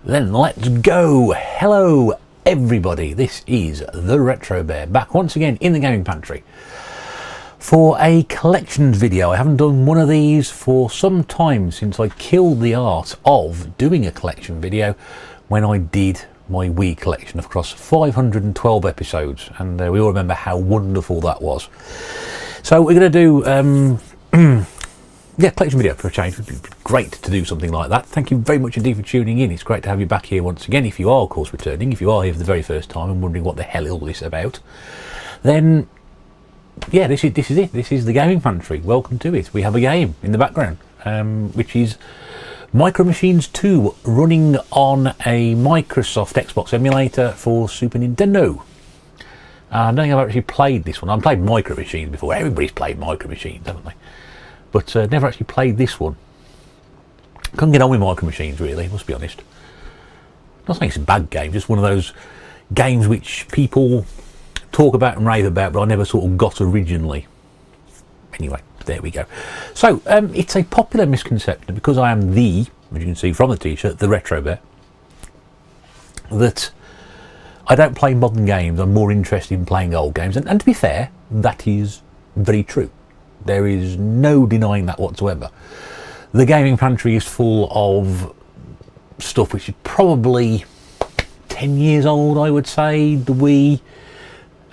Then let's go. Hello everybody, this is the Retro Bear, back once again in the gaming pantry for a collections video. I haven't done one of these for some time, since I killed the art of doing a collection video when I did my Wii collection of across 512 episodes, and we all remember how wonderful that was. So we're going to do yeah, collection video for a change. It would be great to do something like that. Thank you very much indeed for tuning in. It's great to have you back here once again. If you are, of course, returning, if you are here for the very first time and wondering what the hell all this is about, then yeah, this is it. This is the gaming pantry. Welcome to it. We have a game in the background, which is Micro Machines 2, running on a Microsoft Xbox emulator for Super Nintendo. I don't think I've actually played this one. I've played Micro Machines before. Everybody's played Micro Machines, haven't they? But never actually played this one. Couldn't get on with Micro Machines, really, must be honest. Not saying it's a bad game, just one of those games which people talk about and rave about, but I never sort of got originally. Anyway, there we go. So, it's a popular misconception, because I am the, as you can see from the t-shirt, the Retro Bear, that I don't play modern games. I'm more interested in playing old games. And to be fair, that is very true. There is no denying that whatsoever. The gaming pantry is full of stuff which is probably 10 years old, I would say. The Wii,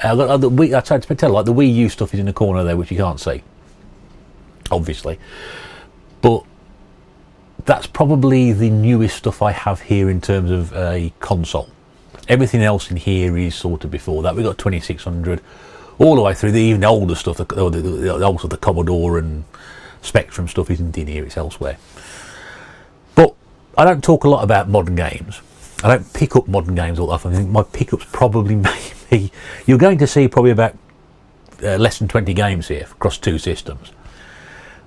I'd say to tell, like the Wii U stuff is in the corner there, which you can't see, obviously. But that's probably the newest stuff I have here in terms of a console. Everything else in here is sort of before that. We've got 2600 all the way through. The even older stuff, also the Commodore and Spectrum stuff isn't in here, it's elsewhere. But I don't talk a lot about modern games. I don't pick up modern games all that often. I think my pickups probably maybe, you're going to see probably about less than 20 games here across two systems.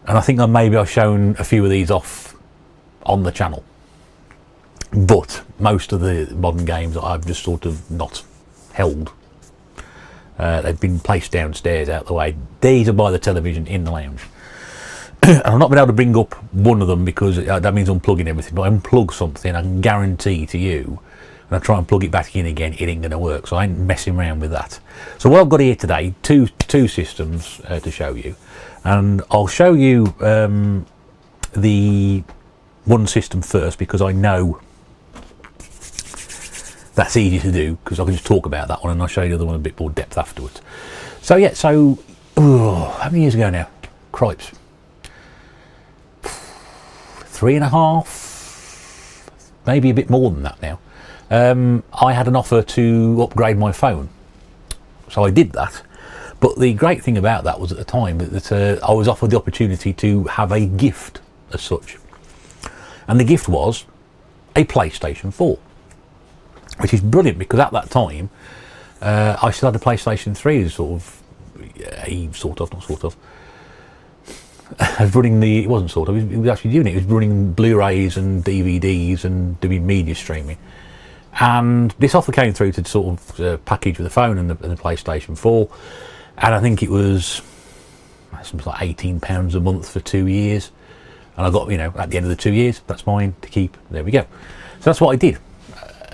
And I think I've shown a few of these off on the channel. But most of the modern games I've just sort of not held. They've been placed downstairs out the way. These are by the television in the lounge. And I've not been able to bring up one of them because that means unplugging everything. But I unplug something, I can guarantee to you, and I try and plug it back in again, it ain't going to work. So I ain't messing around with that. So what I've got here today, two systems to show you. And I'll show you the one system first, because I know that's easy to do, because I can just talk about that one and I'll show you the other one in a bit more depth afterwards. So yeah, how many years ago now? Cripes. 3.5, maybe a bit more than that now. I had an offer to upgrade my phone. So I did that. But the great thing about that was at the time that I was offered the opportunity to have a gift as such. And the gift was a PlayStation 4. Which is brilliant, because at that time I still had a PlayStation 3 as not sort of. It wasn't sort of, it was actually doing it. It was running Blu-rays and DVDs and doing media streaming. And this offer came through to sort of package with the phone and the PlayStation 4. And I think it was something like £18 a month for 2 years. And I got, at the end of the 2 years, that's mine to keep. There we go. So that's what I did.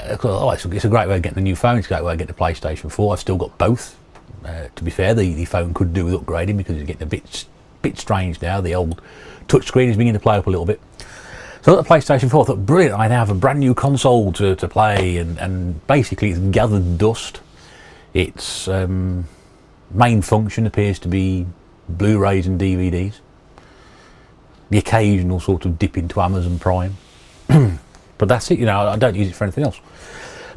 It's a great way of getting the new phone. It's a great way of getting the PlayStation 4. I've still got both. To be fair, the phone could do with upgrading, because it's getting a bit strange now. The old touchscreen is beginning to play up a little bit. So I got the PlayStation 4. I thought, brilliant, I now have a brand new console to play, and basically it's gathered dust. Its main function appears to be Blu-rays and DVDs. The occasional sort of dip into Amazon Prime. But that's it, I don't use it for anything else.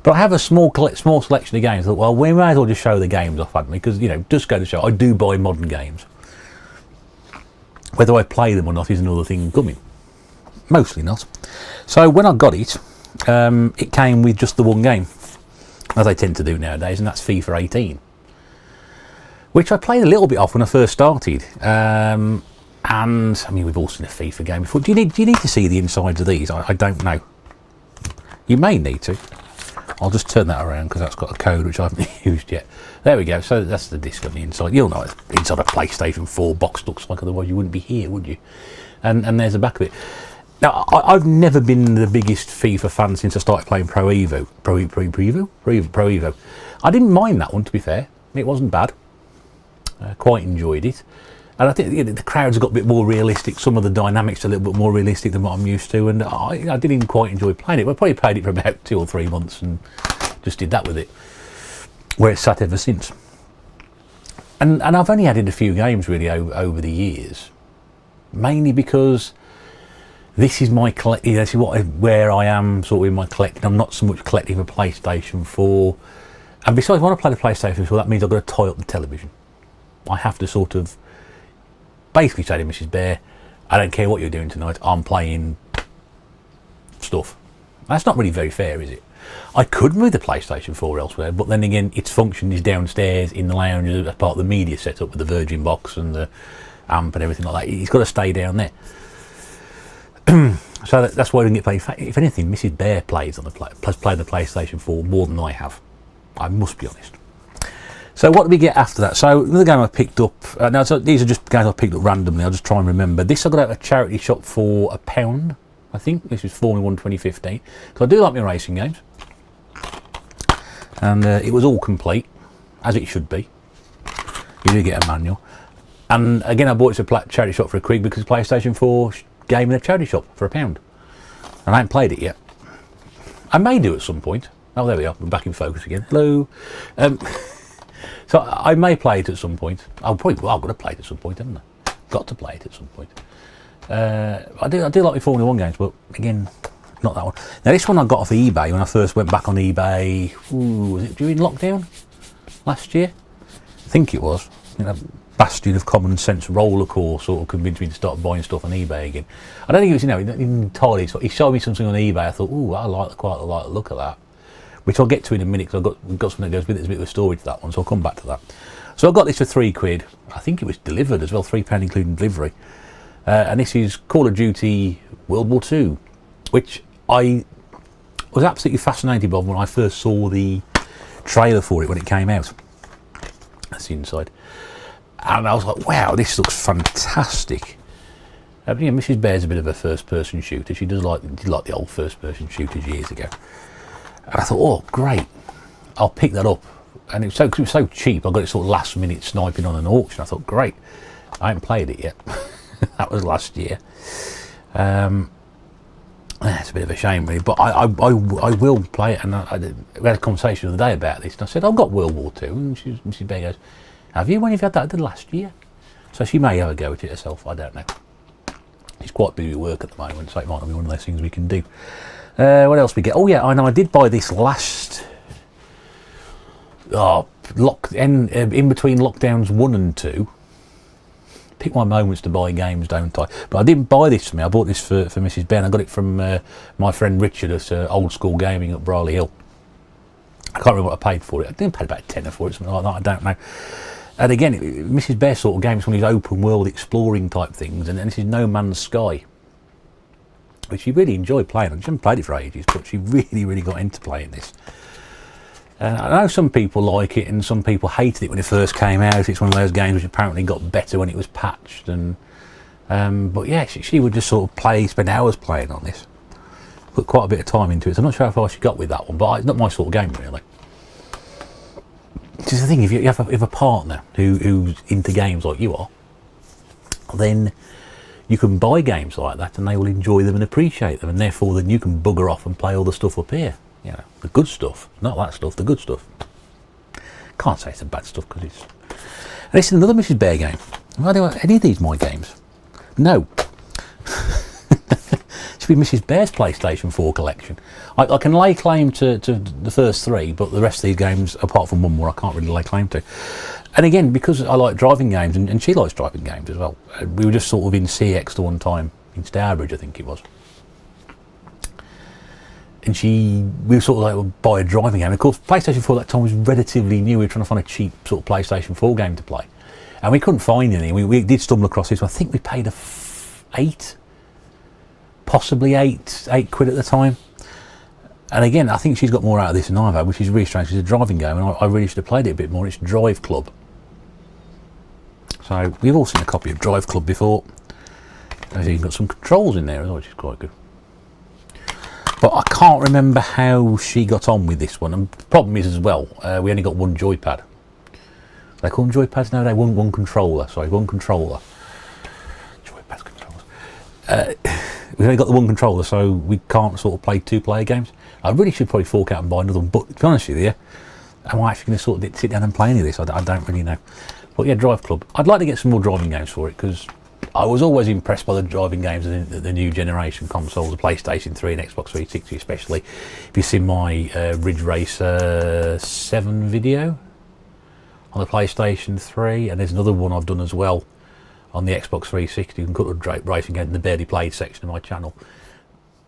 But I have a small selection of games. I thought, well, we may as well just show the games off, hadn't we? Because, just go to show, I do buy modern games. Whether I play them or not is another thing coming. Mostly not. So when I got it, it came with just the one game, as I tend to do nowadays, and that's FIFA 18. Which I played a little bit off when I first started. And, I mean, we've all seen a FIFA game before. Do you need to see the insides of these? I don't know. You may need to. I'll just turn that around, because that's got a code which I haven't used yet. There we go. So that's the disc on the inside. You'll know what inside a PlayStation 4 box looks like, otherwise you wouldn't be here, would you? And there's the back of it. Now, I've never been the biggest FIFA fan since I started playing Pro Evo. Pro Evo. I didn't mind that one, to be fair. It wasn't bad. Quite enjoyed it. And I think the crowds got a bit more realistic. Some of the dynamics are a little bit more realistic than what I'm used to. And I didn't quite enjoy playing it. I probably played it for about 2 or 3 months and just did that with it. Where it's sat ever since. And I've only added a few games really over the years. Mainly because this is my collecting. This is where I am sort of in my collecting. I'm not so much collecting a PlayStation 4. And besides, when I play the PlayStation 4, that means I've got to tie up the television. I have to sort of basically say to Mrs. Bear, I don't care what you're doing tonight, I'm playing stuff. That's not really very fair, is it? I could move the PlayStation 4 elsewhere, but then again, its function is downstairs in the lounge as part of the media setup with the Virgin box and the amp and everything like that. It's got to stay down there. So that's why I didn't get played. If anything, Mrs. Bear plays on the PlayStation 4 more than I have. I must be honest. So what did we get after that? So another game I picked up. So these are just games I picked up randomly. I'll just try and remember. This I got out of a charity shop for £1, I think. This was Formula 1 2015. Because I do like my racing games. And it was all complete, as it should be. You do get a manual. And again, I bought it to a charity shop for a quid because PlayStation 4 game in a charity shop for £1. And I haven't played it yet. I may do at some point. Oh, there we are. We're back in focus again. Hello. So I may play it at some point. I've got to play it at some point, haven't I? Got to play it at some point. I do like my Formula 1 games, but again, not that one. Now this one I got off eBay when I first went back on eBay. Was it during lockdown last year? I think it was. Bastion of common sense roller course sort of convinced me to start buying stuff on eBay again. I don't think it was entirely. So he showed me something on eBay. I thought, I quite like the look of that. Which I'll get to in a minute because I've got something that goes with it. There's a bit of a story to that one, so I'll come back to that. So I got this for £3. I think it was delivered as well, £3 including delivery. And this is Call of Duty World War II, which I was absolutely fascinated by when I first saw the trailer for it when it came out. That's the inside. And I was like, wow, this looks fantastic. Mrs. Bear's a bit of a first-person shooter. She does like the old first-person shooters years ago. And I thought, oh, great, I'll pick that up. And it was so cheap, I got it sort of last minute sniping on an auction. I thought, great, I haven't played it yet. That was last year. It's a bit of a shame, really, but I will play it. And we had a conversation the other day about this, and I said, I've got World War II. And Mrs. Bear goes, have you? When you've had that? I did last year. So she may have a go at it herself, I don't know. She's quite busy with work at the moment, so it might not be one of those things we can do. What else we get? Oh yeah, I know I did buy this last in between lockdowns 1 and 2. Pick my moments to buy games, don't I? But I didn't buy this for me. I bought this for Mrs. Ben. I got it from my friend Richard at Old School Gaming at Brierley Hill. I can't remember what I paid for it. I think I paid about £10 for it, something like that. I don't know. And again, Mrs. Bear sort of game is one of these open world exploring type things, and this is No Man's Sky, which she really enjoyed playing. She hasn't played it for ages, but she really, really got into playing this. I know some people like it and some people hated it when it first came out. It's one of those games which apparently got better when it was patched. But yeah, she would just sort of spend hours playing on this. Put quite a bit of time into it. So I'm not sure how far she got with that one, but it's not my sort of game really. It's the thing, if you have a partner who's into games like you are, then you can buy games like that and they will enjoy them and appreciate them, and therefore then you can bugger off and play all the stuff up here. The good stuff, not that stuff, the good stuff. Can't say it's the bad stuff because it's... And this is another Mrs. Bear game. Are any of these my games? No. Should be Mrs. Bear's PlayStation 4 collection. I can lay claim to the first 3, but the rest of these games, apart from one more, I can't really lay claim to. And again, because I like driving games, and she likes driving games as well, we were just sort of in CX to one time, in Stourbridge I think it was. And we were sort of like, buy a driving game. Of course, PlayStation 4 at that time was relatively new. We were trying to find a cheap sort of PlayStation 4 game to play. And we couldn't find any. We did stumble across this. I think we paid possibly eight quid at the time. And again, I think she's got more out of this than I've had, which is really strange. It's a driving game, and I really should have played it a bit more. It's Drive Club. So we've all seen a copy of Drive Club before. There's even got some controls in there as well, which is quite good. But I can't remember how she got on with this one. And the problem is as well, we only got one joypad. They call them joypads now. They one controller. Sorry, one controller. Joypads, controllers. We've only got the one controller, so we can't sort of play two-player games. I really should probably fork out and buy another one. But to be honest with you, am I actually going to sort of sit down and play any of this? I don't really know. But yeah, Drive Club. I'd like to get some more driving games for it, because I was always impressed by the driving games of the new generation consoles, the PlayStation 3 and Xbox 360 especially. If you've seen my Ridge Racer 7 video on the PlayStation 3, and there's another one I've done as well on the Xbox 360, you can cut the racing game in the barely played section of my channel.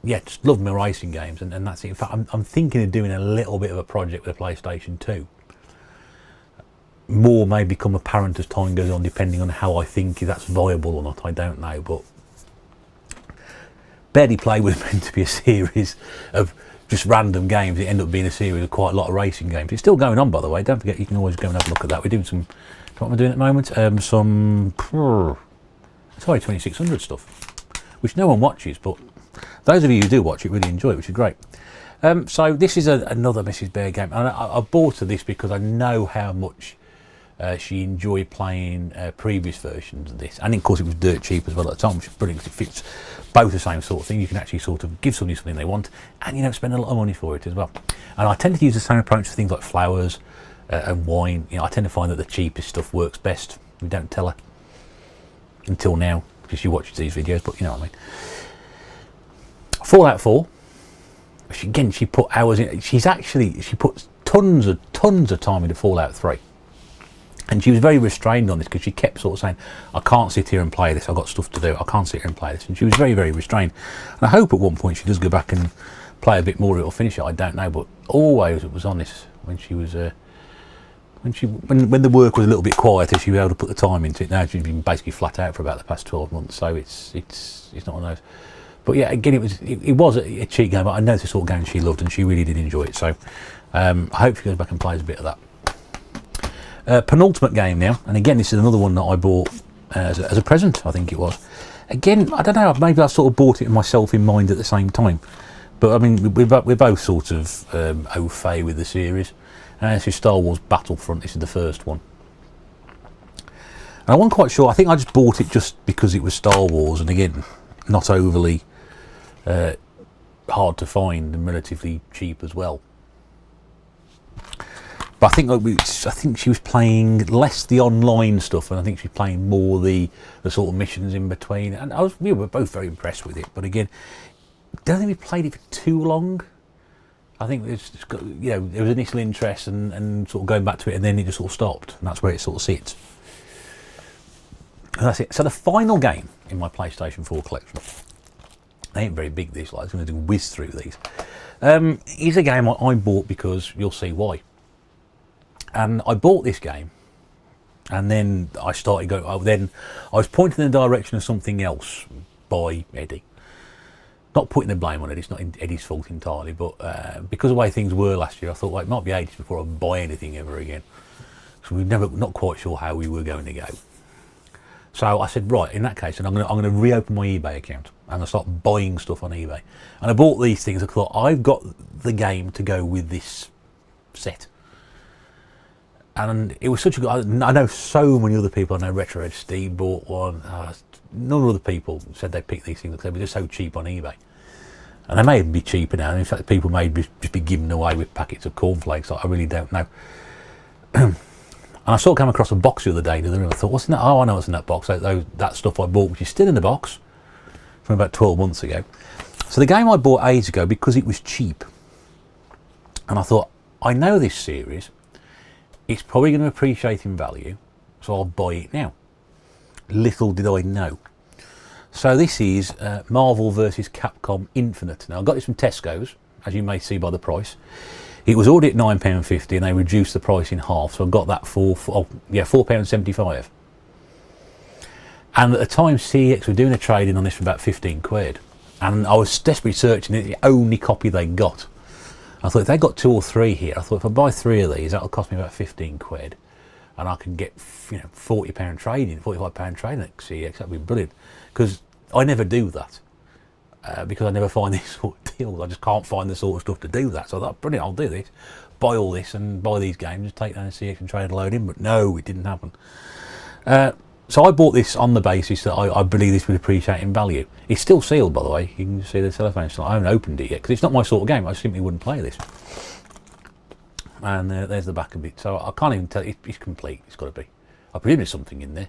Yeah, just love my racing games, and that's it. In fact, I'm thinking of doing a little bit of a project with a PlayStation 2. More may become apparent as time goes on, depending on how I think that's viable or not. I don't know, but Barely Play was meant to be a series of just random games. It ended up being a series of quite a lot of racing games. It's still going on, by the way. Don't forget, you can always go and have a look at that. We're doing some, what am I doing at the moment? Some 2600 stuff, which no one watches, but those of you who do watch it really enjoy it, which is great. So this is another Mrs. Bear game, and I bought her this because I know how much she enjoyed playing previous versions of this, and of course it was dirt cheap as well at the time, which is brilliant because it fits both the same sort of thing. You can actually sort of give somebody something they want, and you don't spend a lot of money for it as well. And I tend to use the same approach for things like flowers and wine. You know, I tend to find that the cheapest stuff works best. We don't tell her until now, because she watches these videos, but you know what I mean. Fallout 4. She put hours in. She puts tons of time into Fallout 3. And she was very restrained on this, because she kept sort of saying, I can't sit here and play this, I've got stuff to do, I can't sit here and play this. And she was very, very restrained. And I hope at one point she does go back and play a bit more or finish it, I don't know. But always it was on this when she was, when the work was a little bit quieter, she was able to put the time into it. Now she's been basically flat out for about the past 12 months, so it's not one of those. But yeah, again, it was a cheap game, but I know it's the sort of game she loved, and she really did enjoy it. So I hope she goes back and plays a bit of that. Penultimate game now, and again this is another one that I bought as a present, I think it was. Again, I don't know, maybe I sort of bought it myself in mind at the same time, but I mean we're both sort of au fait with the series. This is Star Wars Battlefront. This is the first one, and I wasn't quite sure. I think I just bought it just because it was Star Wars, and again not overly hard to find and relatively cheap as well. But I think she was playing less the online stuff, and I think she's playing more the sort of missions in between. And we were both very impressed with it. But again, don't think we played it for too long. I think it's got, you know, there was initial interest and sort of going back to it, and then it just sort of stopped, and that's where it sort of sits. And that's it. So the final game in my PlayStation 4 collection, they ain't very big, these, like, I'm going to whiz through these, is a game I bought because you'll see why. And I bought this game, and then I started going. Then I was pointed in the direction of something else by Eddie. Not putting the blame on it; it's not Eddie's fault entirely. But because of the way things were last year, I thought, well, it might be ages before I buy anything ever again. So we were not quite sure how we were going to go. So I said, right, in that case, and I'm going to reopen my eBay account, and I start buying stuff on eBay. And I bought these things. I thought, I've got the game to go with this set. And it was such a good. I know so many other people. I know Retro Ed Steve bought one. None of other people said they picked these things because they were just so cheap on eBay. And they may even be cheaper now. In fact, people may just be given away with packets of cornflakes. I really don't know. And I sort of came across a box the other day. And I thought, what's in that? Oh, I know what's in that box. That stuff I bought, which is still in the box from about 12 months ago. So the game I bought ages ago because it was cheap. And I thought, I know this series. It's probably going to appreciate in value, so I'll buy it now. Little did I know. So this is Marvel vs. Capcom Infinite. Now I got this from Tesco's, as you may see by the price. It was already at £9.50 and they reduced the price in half, so I got that for £4.75. And at the time CEX were doing a trade-in on this for about 15 quid. And I was desperately searching it, the only copy they got. I thought if they got 2 or 3 here, I thought if I buy 3 of these, that'll cost me about 15 quid, and I can get £40 trading, £45 trading at CEX. That'd be brilliant, because I never do that because I never find these sort of deals. I just can't find the sort of stuff to do that. So I thought, brilliant, I'll do this, buy all this and buy these games, just take down the CX and trade and load in. But no, it didn't happen. So I bought this on the basis that I believe this would appreciate in value. It's still sealed, by the way. You can see the cellophane still. I haven't opened it yet because it's not my sort of game. I simply wouldn't play this. And there's the back of it. So I can't even tell. It's complete. It's got to be. I presume there's something in there.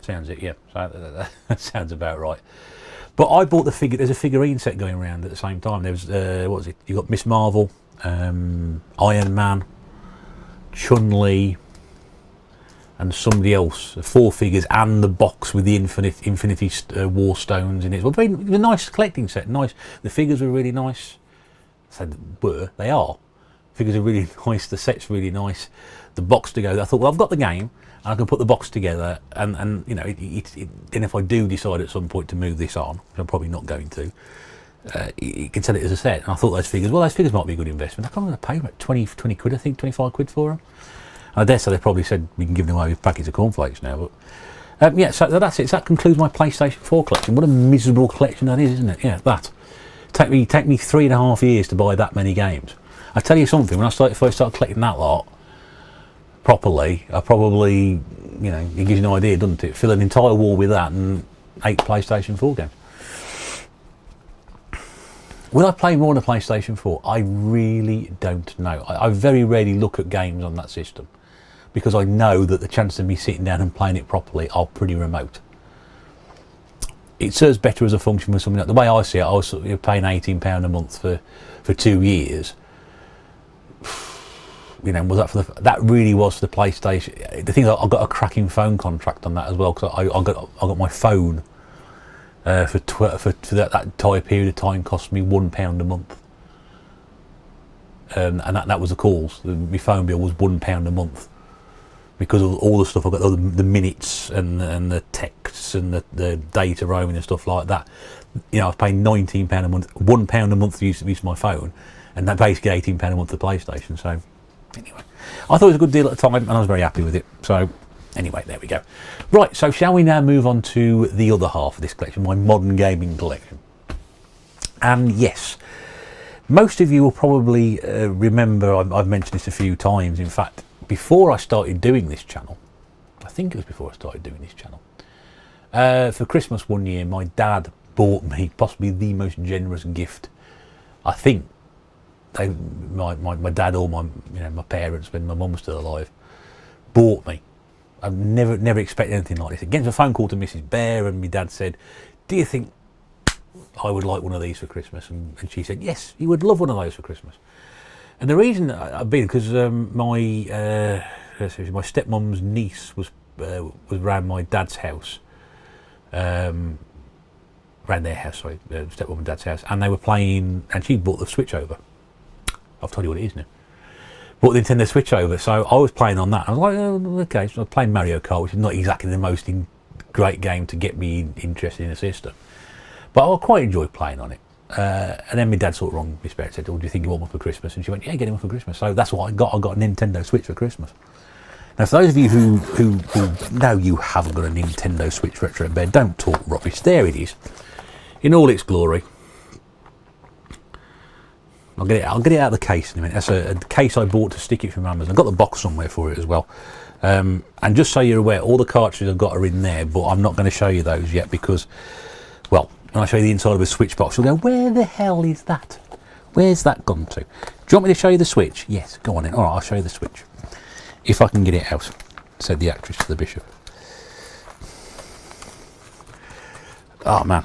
Sounds it, yeah. So that sounds about right. But I bought the figure. There's a figurine set going around at the same time. There was what was it? You got Miss Marvel, Iron Man, Chun-Li, and somebody else. 4 figures and the box with the Infinity War stones in it. Well, very nice collecting set. Nice. The figures were really nice. So they are. Figures are really nice. The set's really nice. The box to go. I thought, well, I've got the game, and I can put the box together. And you know, then if I do decide at some point to move this on, which I'm probably not going to, you can sell it as a set. And I thought those figures might be a good investment. I can't remember the payment. 20 quid, I think, 25 quid for them. I dare say they probably said we can give them away with packets of cornflakes now. But yeah, so that's it. So that concludes my PlayStation 4 collection. What a miserable collection that is, isn't it? Yeah, that. Take me 3.5 years to buy that many games. I tell you something. When I first started collecting that lot properly, I probably, you know, it gives you an idea, doesn't it? Fill an entire wall with that and 8 PlayStation 4 games. Will I play more on a PlayStation 4? I really don't know. I very rarely look at games on that system because I know that the chances of me sitting down and playing it properly are pretty remote. It serves better as a function for something like the way I see it. I was paying £18 a month for 2 years. You know, was that that really was for the PlayStation? The thing is, I got a cracking phone contract on that as well because I got my phone for that entire period of time cost me £1 a month, and that was the calls. My phone bill was £1 a month because of all the stuff I got, the minutes and the texts and the data roaming and stuff like that. You know, I was paying £19 a month, £1 a month to use my phone, and that basically £18 a month for PlayStation. So anyway, I thought it was a good deal at the time, and I was very happy with it. So anyway, there we go. Right, so shall we now move on to the other half of this collection, my modern gaming collection? And yes, most of you will probably remember I've mentioned this a few times. In fact, before I started doing this channel, I think it was before I started doing this channel, for Christmas one year, my dad bought me possibly the most generous gift. I think my dad or my parents, when my mum was still alive, bought me. I've never expected anything like this. Again, a phone call to Mrs. Bear, and my dad said, "Do you think I would like one of these for Christmas?" And she said, "Yes, you would love one of those for Christmas." And the reason I've been because my stepmom's niece was around my dad's house, around their house, sorry, stepmom and dad's house, and they were playing, and she brought the Switch over. I've told you what it is now. Brought the Nintendo Switch over, so I was playing on that. I was like, oh, okay, so I was playing Mario Kart, which is not exactly the most great game to get me interested in a system, but I quite enjoyed playing on it. And then my dad sort of wrong me spirit said, "Oh, do you think you want one for Christmas?" And she went, "Yeah, get him one for Christmas." So that's what I got. I got a Nintendo Switch for Christmas. Now, for those of you who know you haven't got a Nintendo Switch retro in bed, don't talk rubbish. There it is, in all its glory. I'll get it out of the case in a minute. That's a case I bought to stick it from Amazon. I've got the box somewhere for it as well. And just so you're aware, all the cartridges I've got are in there, but I'm not going to show you those yet because, well, when I show you the inside of a Switch box, you'll go, "Where the hell is that? Where's that gone to?" Do you want me to show you the Switch? Yes, go on then. All right, I'll show you the Switch. If I can get it out, said the actress to the bishop. Oh, man.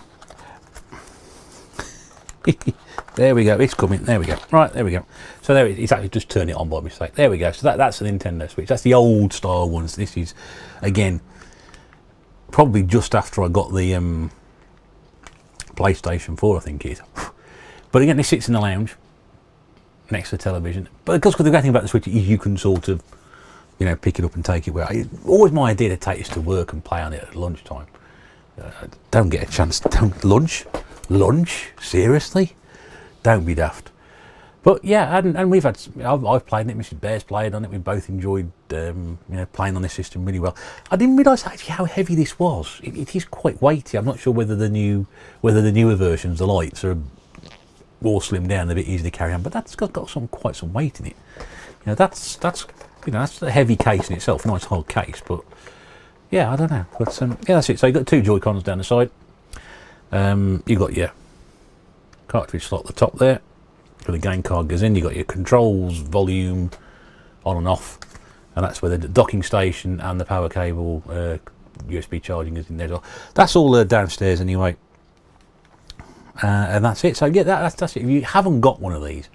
There we go, it's coming. There we go. Right, there we go. So there it's actually just turned it on by mistake. There we go. So that's a Nintendo Switch. That's the old style ones. This is, again, probably just after I got the PlayStation 4, I think it is. But again, it sits in the lounge next to the television. But of course, the great thing about the Switch is you can sort of, pick it up and take it where. Always my idea to take this to work and play on it at lunchtime. Don't get a chance. Don't lunch. Seriously? Don't be daft. But yeah, and we've had, I've played on it, Mrs. Bear's played on it, we both enjoyed playing on this system really well. I didn't realise actually how heavy this was. It is quite weighty. I'm not sure whether the newer versions, the lights, are all slimmed down, a bit easy to carry on, but that's got quite some weight in it. That's a heavy case in itself, nice hard case, but yeah, I don't know. But yeah, that's it. So you've got two Joy-Cons down the side. You've got your cartridge slot at the top there, where the game card goes in. You've got your controls, volume, on and off, and that's where the docking station and the power cable, USB charging is in there as well. That's all downstairs anyway. And that's it. So yeah, that's it. If you haven't got one of these,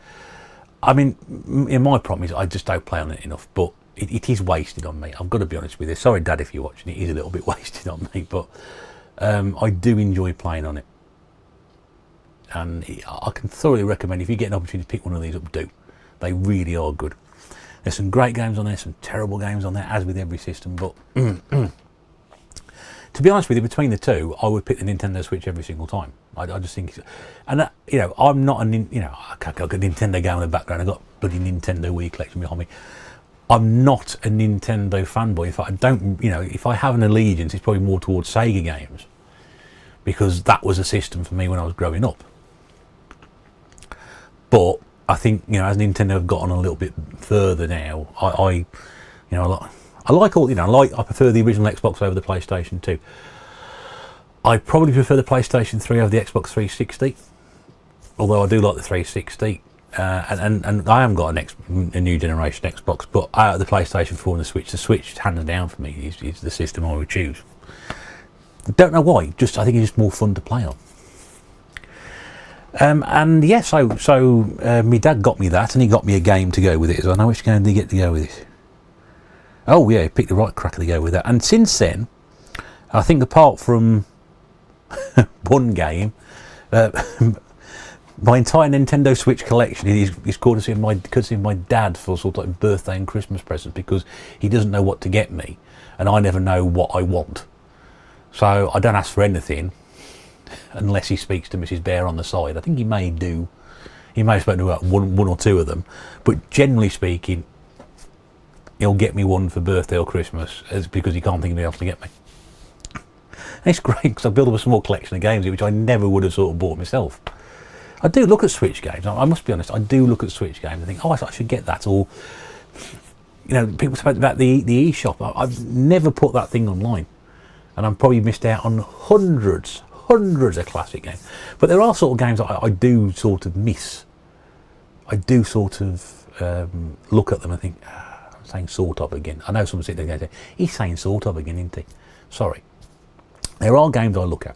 I mean, my problem is I just don't play on it enough, but it is wasted on me. I've got to be honest with you. Sorry, Dad, if you're watching, it is a little bit wasted on me, but I do enjoy playing on it. And I can thoroughly recommend, if you get an opportunity to pick one of these up, do. They really are good. There's some great games on there, some terrible games on there, as with every system, but to be honest with you, between the two, I would pick the Nintendo Switch every single time. I just think, and I'm not I've got a Nintendo game in the background. I've got bloody Nintendo Wii collection behind me. I'm not a Nintendo fanboy. In fact, I don't, if I have an allegiance, it's probably more towards Sega games, because that was a system for me when I was growing up. But I think, as Nintendo have gotten a little bit further now, I like all, I prefer the original Xbox over the PlayStation 2. I probably prefer the PlayStation 3 over the Xbox 360, although I do like the 360. And I haven't got a new generation Xbox, but out of the PlayStation 4 and the Switch hands down for me is the system I would choose. Don't know why, I think it's just more fun to play on. And yeah, so my dad got me that, and he got me a game to go with it. So I know which game did he get to go with it. Oh yeah, he picked the right cracker to go with that. And since then, I think apart from one game, my entire Nintendo Switch collection is courtesy of my dad for sort of like birthday and Christmas presents, because he doesn't know what to get me, and I never know what I want. So I don't ask for anything unless he speaks to Mrs. Bear on the side. I think he may have spoken to about one or two of them, but generally speaking, he'll get me one for birthday or Christmas, because he can't think of anything else to get me. And it's great, because I built up a small collection of games which I never would have sort of bought myself. I do look at Switch games. I must be honest. I do look at Switch games and think, oh, I should get that. Or, people spoke about the eShop. I've never put that thing online, and I'm probably missed out on hundreds of classic games. But there are sort of games that I do sort of miss. I do sort of look at them and think, I'm saying sort of again. I know someone sitting there going, he's saying sort of again, isn't he? Sorry. There are games I look at,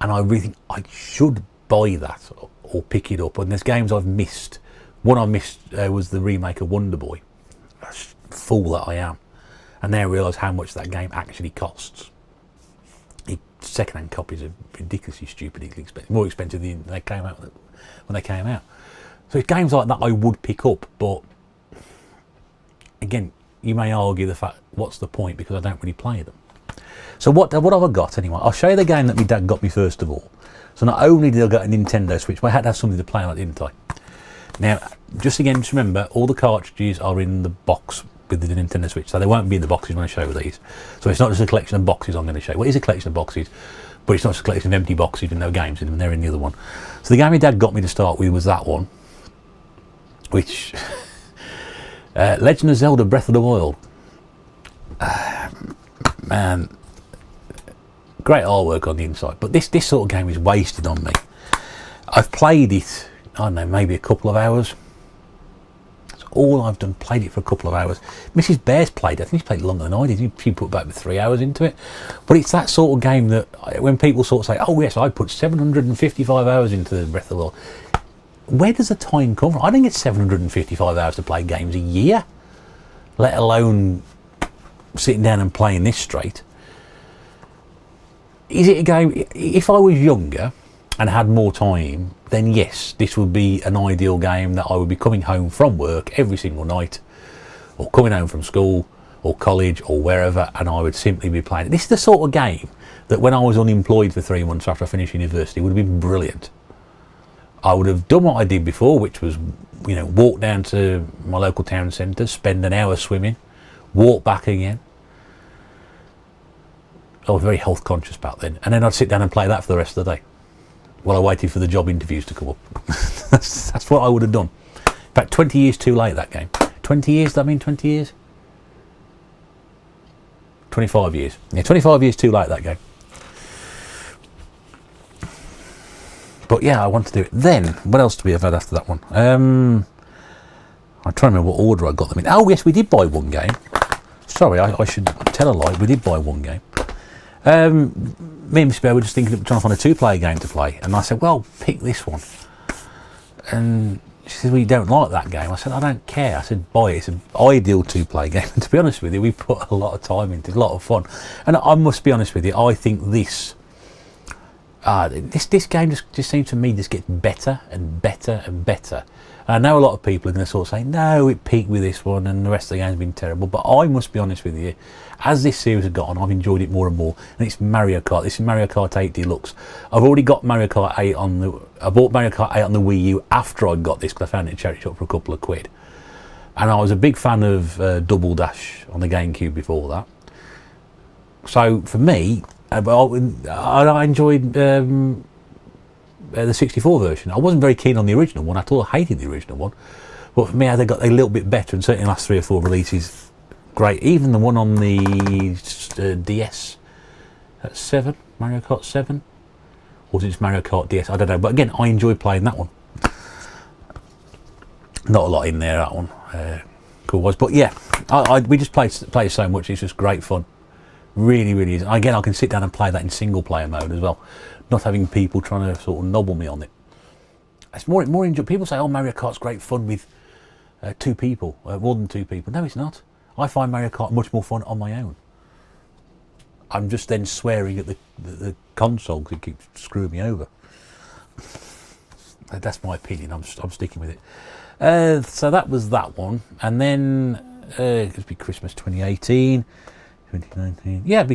and I really think I should buy that or pick it up. And there's games I've missed. One I missed was the remake of Wonder Boy. Fool that I am. And now I realise how much that game actually costs. Second-hand copies are ridiculously stupidly expensive, more expensive than they came out when they came out. So it's games like that I would pick up, but again, you may argue the fact, what's the point, because I don't really play them. So what have I got anyway? I'll show you the game that my dad got me first of all. So not only did I get a Nintendo Switch, but I had to have something to play on it, didn't I? Now, just remember, all the cartridges are in the box with the Nintendo Switch, so they won't be in the boxes when I show you these. So it's not just a collection of boxes I'm going to show you. Well, it is a collection of boxes, but it's not just a collection of empty boxes with no games in them. They're in the other one. So the game my dad got me to start with was that one, which Legend of Zelda: Breath of the Wild. Man, great artwork on the inside, but this sort of game is wasted on me. I've played it, I don't know, maybe a couple of hours. That's all I've done, played it for a couple of hours. Mrs. Bear's played it. I think she's played it longer than I did. She put about 3 hours into it. But it's that sort of game that when people sort of say, oh yes, I put 755 hours into Breath of the Wild, where does the time come from? I don't get 755 hours to play games a year, let alone sitting down and playing this straight. Is it a game, if I was younger and had more time, then yes, this would be an ideal game that I would be coming home from work every single night, or coming home from school or college or wherever, and I would simply be playing it. This is the sort of game that when I was unemployed for 3 months after I finished university would have been brilliant. I would have done what I did before, which was, walk down to my local town centre, spend an hour swimming, walk back again. I was very health conscious back then, and then I'd sit down and play that for the rest of the day while I waited for the job interviews to come up. that's what I would have done. In fact, 20 years too late, that game. 20 years, does that mean 20 years? 25 years. Yeah, 25 years too late, that game. But yeah, I want to do it. Then, what else do we have had after that one? I'm trying to remember what order I got them in. Oh yes, we did buy one game. Sorry, I should tell a lie. We did buy one game. Me and Miss Bear were just trying to find a 2-player game to play, and I said, well, pick this one. And she said, well, you don't like that game. I said, I don't care. I said, buy it. It's an ideal 2-player game. And to be honest with you, we put a lot of time into it, a lot of fun. And I must be honest with you, I think this game just seems to me just gets better and better and better. And I know a lot of people are going to sort of say, no, it peaked with this one and the rest of the game's been terrible. But I must be honest with you, as this series has got on, I've enjoyed it more and more. And it's Mario Kart. This is Mario Kart 8 Deluxe. I've already got Mario Kart 8 I bought Mario Kart 8 on the Wii U after I got this, because I found it in a charity shop for a couple of quid. And I was a big fan of Double Dash on the GameCube before that. So for me, I enjoyed the 64 version. I wasn't very keen on the original one. I hated the original one. But for me, they got a little bit better, and certainly in the last 3 or 4 releases, great. Even the one on the DS at 7, Mario Kart 7, or was it just Mario Kart DS? I don't know. But again, I enjoyed playing that one. Not a lot in there, that one. Cool was, but yeah, we just play so much. It's just great fun. Really, really is. Again, I can sit down and play that in single player mode as well, not having people trying to sort of nobble me on it. It's more enjoyable. People say, oh, Mario Kart's great fun with 2 people, more than 2 people. No, it's not. I find Mario Kart much more fun on my own. I'm just then swearing at the console because it keeps screwing me over. That's my opinion. I'm sticking with it. So that was that one. And then it could be Christmas 2018. 2019. Yeah, I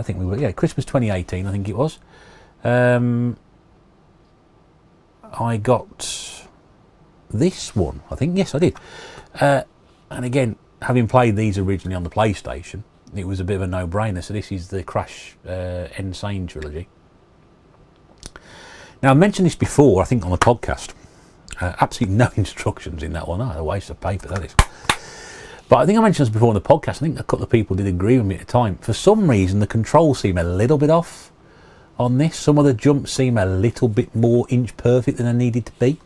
think we were. Yeah, Christmas 2018, I think it was. I got this one, I think. Yes, I did. And again, having played these originally on the PlayStation, it was a bit of a no-brainer. So this is the Crash Insane trilogy. Now, I mentioned this before, I think, on the podcast. Absolutely no instructions in that one. Oh, a waste of paper, that is. But I think I mentioned this before on the podcast. I think a couple of people did agree with me at the time. For some reason, the controls seem a little bit off on this. Some of the jumps seem a little bit more inch perfect than they needed to be.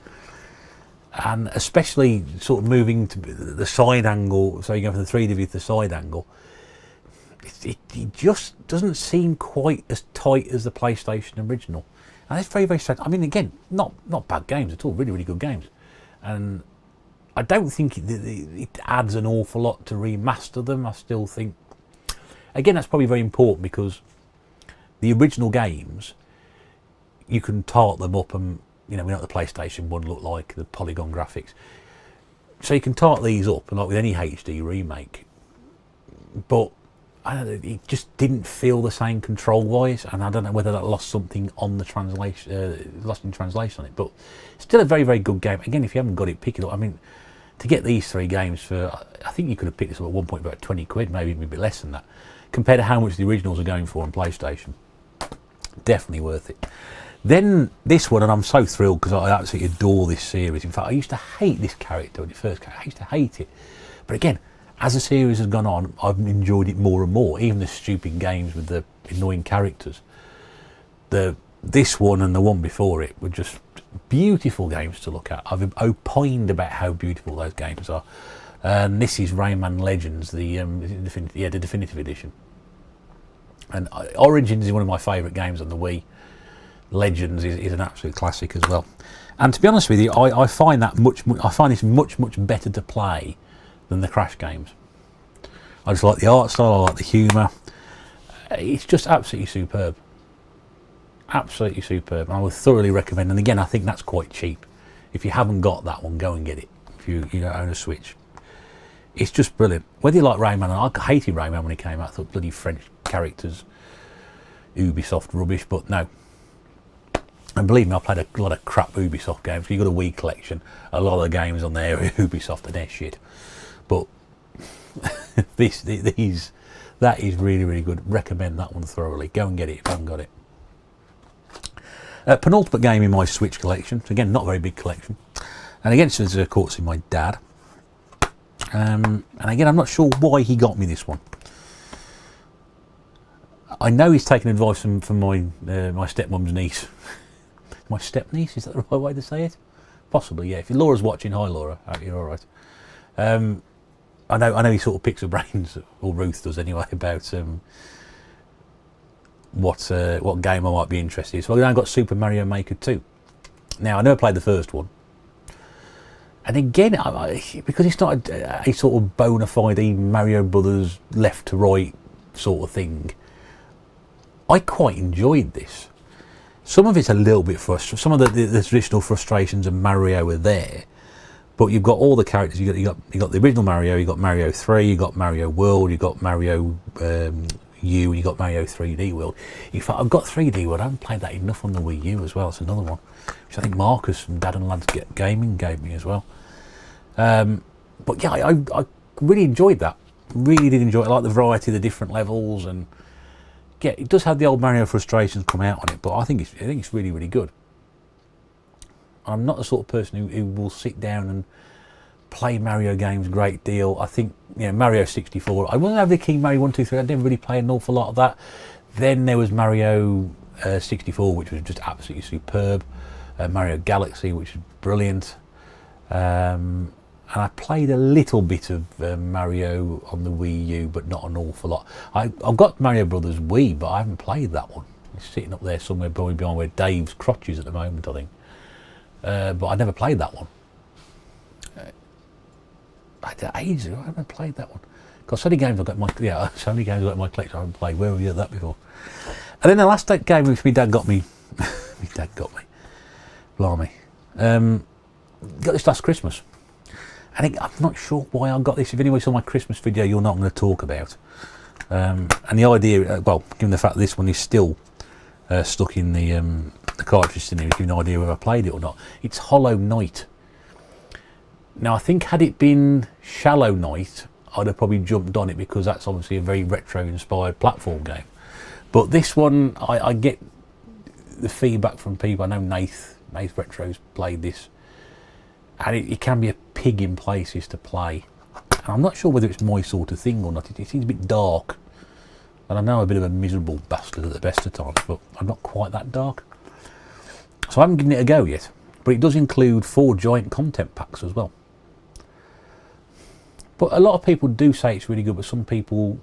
And especially sort of moving to the side angle, so you go from the 3D view to the side angle, it just doesn't seem quite as tight as the PlayStation original. And it's very, very sad. I mean, again, not bad games at all. Really, really good games. And I don't think it adds an awful lot to remaster them. I still think, again, that's probably very important because the original games, you can tart them up and, we know what the PlayStation 1 looked like, the polygon graphics. So you can tart these up, and like with any HD remake. But I don't know, it just didn't feel the same control-wise, and I don't know whether that lost something on the translation, lost in translation on it. But still a very, very good game. Again, if you haven't got it, pick it up. I mean, to get these 3 games for, I think you could have picked this up at one point about 20 quid, maybe even a bit less than that, compared to how much the originals are going for on PlayStation. Definitely worth it. Then this one, and I'm so thrilled because I absolutely adore this series. In fact, I used to hate this character when it first came. I used to hate it. But again, as the series has gone on, I've enjoyed it more and more. Even the stupid games with the annoying characters. This one and the one before it were just beautiful games to look at. I've opined about how beautiful those games are. And this is Rayman Legends, the definitive edition. And Origins is one of my favourite games on the Wii. Legends is an absolute classic as well. And to be honest with you, I find this much better to play than the Crash games. I just like the art style, I like the humour. It's just absolutely superb. Absolutely superb. I would thoroughly recommend, and again, I think that's quite cheap. If you haven't got that one, go and get it. If you don't own a Switch. It's just brilliant. Whether you like Rayman, and I hated Rayman when it came out, I thought bloody French characters, Ubisoft rubbish, but no. And believe me, I played a lot of crap Ubisoft games. You've got a Wii collection. A lot of the games on there are Ubisoft and they're shit. But that is really, really good. Recommend that one thoroughly. Go and get it if you haven't got it. Penultimate game in my Switch collection. Again, not a very big collection. And again, this is of course my dad. And again, I'm not sure why he got me this one. I know he's taken advice from my stepmom's niece. My step niece, is that the right way to say it? Possibly, yeah. If Laura's watching, hi Laura, I hope you're all right. I know he sort of picks her brains, or Ruth does anyway, about what game I might be interested in. So I've now got Super Mario Maker 2. Now I never played the first one, and again, because it's not a sort of bona fide Mario Brothers left to right sort of thing, I quite enjoyed this. Some of it's a little bit frustrating. Some of the traditional frustrations of Mario are there, but you've got all the characters. You got the original Mario. You got Mario 3. You got Mario World. You got Mario U. And you got Mario 3D World. In fact, I've got 3D World. I haven't played that enough on the Wii U as well. It's another one, which I think Marcus from Dad and Lads Gaming gave me as well. But yeah, I really enjoyed that. Really did enjoy it. I like the variety of the different levels, and yeah, it does have the old Mario frustrations come out on it, but I think it's really, really good. I'm not the sort of person who will sit down and play Mario games a great deal. I think, Mario 64, I wasn't having the key Mario 1, 2, 3, I didn't really play an awful lot of that. Then there was Mario 64, which was just absolutely superb. Mario Galaxy, which was brilliant. And I played a little bit of Mario on the Wii U, but not an awful lot. I've got Mario Brothers Wii, but I haven't played that one. It's sitting up there somewhere, probably behind where Dave's crotch is at the moment, I think. But I never played that one. Ages ago, I haven't played that one. Because so many games I've got in my collection I haven't played. Where have you had that before? And then the last game which my dad got me, blimey, got this last Christmas. And I'm not sure why I got this. If anyone saw my Christmas video, you're not going to talk about. And the idea, well, given the fact that this one is still stuck in the cartridge in here, give you an idea whether I played it or not. It's Hollow Knight. Now, I think had it been Shallow Knight, I'd have probably jumped on it because that's obviously a very retro-inspired platform game. But this one, I get the feedback from people. I know Nath Retro's played this. And it can be a pig in places to play. And I'm not sure whether it's my sort of thing or not. It seems a bit dark. And I know I'm a bit of a miserable bastard at the best of times, but I'm not quite that dark. So I haven't given it a go yet. But it does include 4 giant content packs as well. But a lot of people do say it's really good, but some people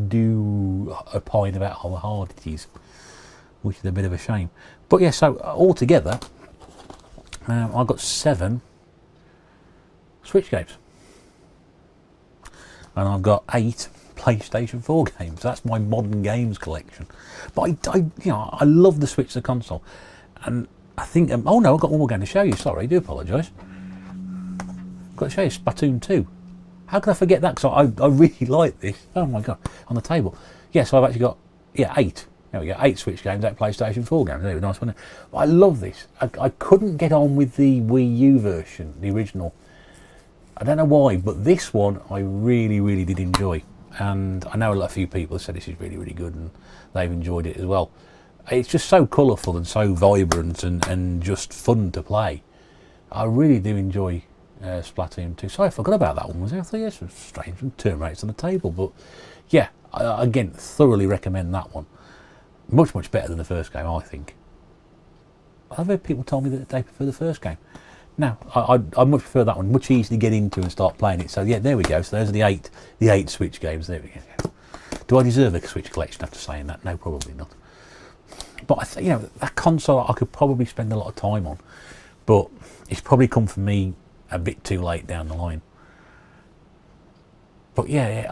do opine about how hard it is, which is a bit of a shame. But yeah, so altogether, I've got 7 Switch games, and I've got 8 PlayStation 4 games. That's my modern games collection. But I love the Switch as a console, and I think oh no, I've got one more game to show you. Sorry, I do apologise. I've got to show you Splatoon 2. How could I forget that? Because I really like this. Oh my god, on the table. Yeah, so I've actually got 8. There we go, 8 Switch games, 8 PlayStation 4 games. There, nice one. I love this. I couldn't get on with the Wii U version, the original. I don't know why, but this one I really, really did enjoy. And I know a few people have said this is really, really good, and they've enjoyed it as well. It's just so colourful and so vibrant and just fun to play. I really do enjoy Splatoon 2. Sorry, I forgot about that one. Was it? I thought, yes, it was strange. Turn rates on the table, but yeah, again, thoroughly recommend that one. Much, much better than the first game, I think. I've heard people tell me that they prefer the first game. No, I much prefer that one. Much easier to get into and start playing it. So yeah, there we go. So those are the eight Switch games. There we go. Do I deserve a Switch collection after saying that? No, probably not. But I think, that console I could probably spend a lot of time on, but it's probably come for me a bit too late down the line. But yeah,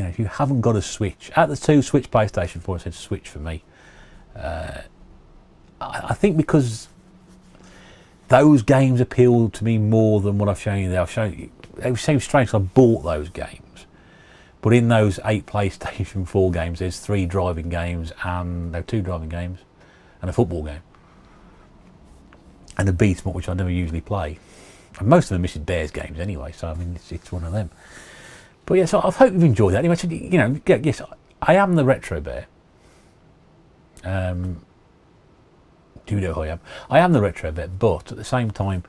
if you haven't got a Switch, at the 2 Switch PlayStation 4, I said Switch for me. I think because those games appeal to me more than what I've shown you there. It seems strange because I bought those games, but in those 8 PlayStation 4 games, there's 3 driving games and 2 driving games and a football game. and a beat 'em up, which I never usually play. And most of them are Mrs. Bear's games anyway, so I mean, it's one of them. But yeah, so I hope you've enjoyed that. Anyway, so, you know, yes, I am the Retro Bear. Do you know who I am? I am the Retro Bear, but at the same time,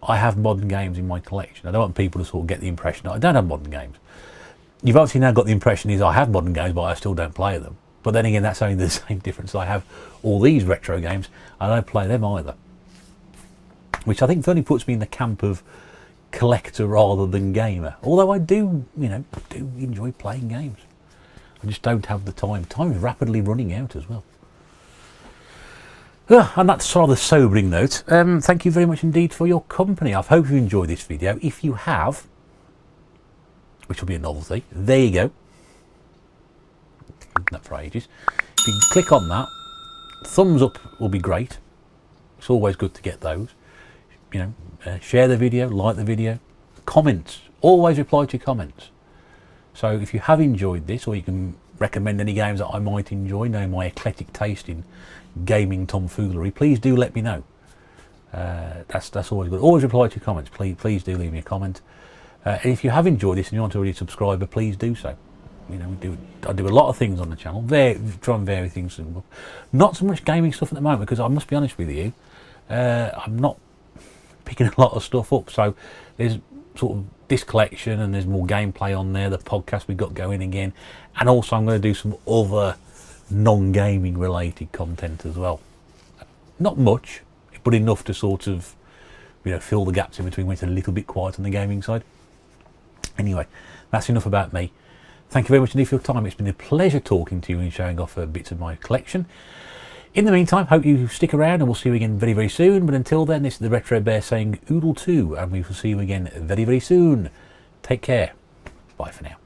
I have modern games in my collection. I don't want people to sort of get the impression that I don't have modern games. You've obviously now got the impression is I have modern games, but I still don't play them. But then again, that's only the same difference. I have all these retro games, and I don't play them either. Which I think only puts me in the camp of collector rather than gamer. Although I do, you know, do enjoy playing games. I just don't have the time. Time is rapidly running out as well. On that rather sobering note, thank you very much indeed for your company. I hope you enjoyed this video. If you have, which will be a novelty, there you go. That for ages. If you click on that, thumbs up will be great. It's always good to get those. You know, share the video, like the video, comments. Always reply to your comments. So if you have enjoyed this, or you can recommend any games that I might enjoy, knowing my eclectic taste in gaming tomfoolery, please do let me know. That's always good. Always reply to your comments. Please do leave me a comment. And if you have enjoyed this and you want to already subscribe, please do so. You know, I do a lot of things on the channel. Try and vary things. Not so much gaming stuff at the moment, because I must be honest with you, I'm not picking a lot of stuff up. So there's sort of this collection, and there's more gameplay on there. The podcast we got going again, and also I'm going to do some other non-gaming related content as well. Not much, but enough to sort of, you know, fill the gaps in between when it's a little bit quiet on the gaming side. Anyway, that's enough about me. Thank you very much indeed for your time. It's been a pleasure talking to you and showing off bits of my collection. In the meantime, hope you stick around, and we'll see you again very, very soon. But until then, this is the Retro Bear saying oodle 2, and we will see you again very, very soon. Take care. Bye for now.